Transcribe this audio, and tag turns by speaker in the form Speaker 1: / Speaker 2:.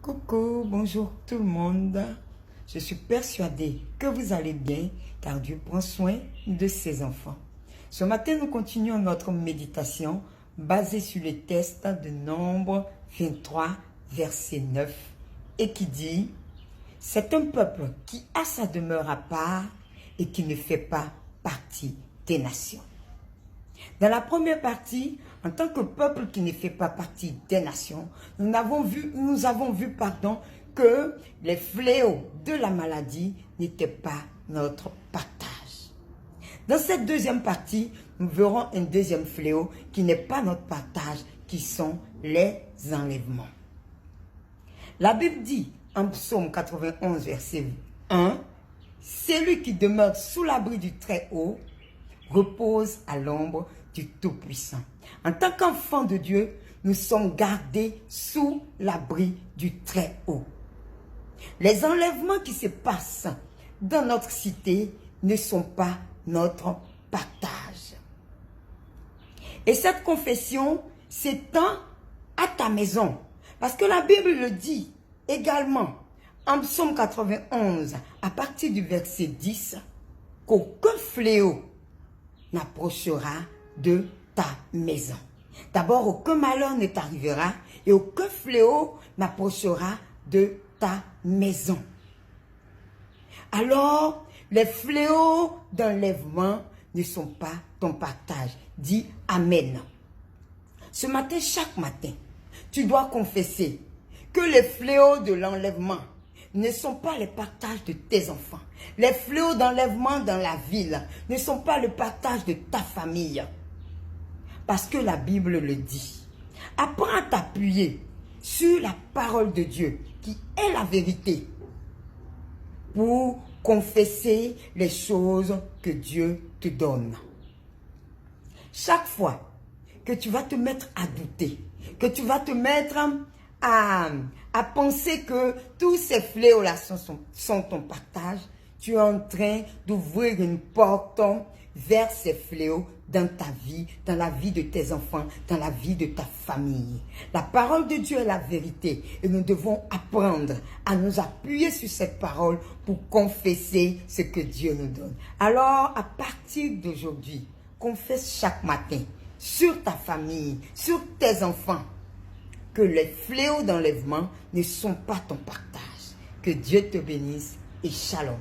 Speaker 1: Coucou, bonjour tout le monde. Je suis persuadée que vous allez bien car Dieu prend soin de ses enfants. Ce matin, nous continuons notre méditation basée sur le texte de Nombre 23, verset 9 et qui dit « C'est un peuple qui a sa demeure à part et qui ne fait pas partie des nations. » Dans la première partie, en tant que peuple qui ne fait pas partie des nations, nous avons vu que les fléaux de la maladie n'étaient pas notre partage. Dans cette deuxième partie, nous verrons un deuxième fléau qui n'est pas notre partage, qui sont les enlèvements. La Bible dit en Psaume 91, verset 1, « Celui qui demeure sous l'abri du Très-Haut repose à l'ombre du Tout-Puissant. » En tant qu'enfants de Dieu, nous sommes gardés sous l'abri du Très-Haut. Les enlèvements qui se passent dans notre cité ne sont pas notre partage. Et cette confession s'étend à ta maison. Parce que la Bible le dit également en Psaume 91, à partir du verset 10, qu'aucun fléau n'approchera de ta maison. D'abord, aucun malheur ne t'arrivera et aucun fléau n'approchera de ta maison. Alors, les fléaux d'enlèvement ne sont pas ton partage. Dis Amen. Ce matin, chaque matin, tu dois confesser que les fléaux de l'enlèvement ne sont pas le partage de tes enfants. Les fléaux d'enlèvement dans la ville ne sont pas le partage de ta famille. Parce que la Bible le dit. Apprends à t'appuyer sur la parole de Dieu, qui est la vérité, pour confesser les choses que Dieu te donne. Chaque fois que tu vas te mettre à douter, que tu vas te mettre à penser que tous ces fléaux-là sont ton partage, tu es en train d'ouvrir une porte vers ces fléaux dans ta vie, dans la vie de tes enfants, dans la vie de ta famille. La parole de Dieu est la vérité et nous devons apprendre à nous appuyer sur cette parole pour confesser ce que Dieu nous donne. Alors, à partir d'aujourd'hui, confesse chaque matin sur ta famille, sur tes enfants, que les fléaux d'enlèvement ne sont pas ton partage. Que Dieu te bénisse et shalom.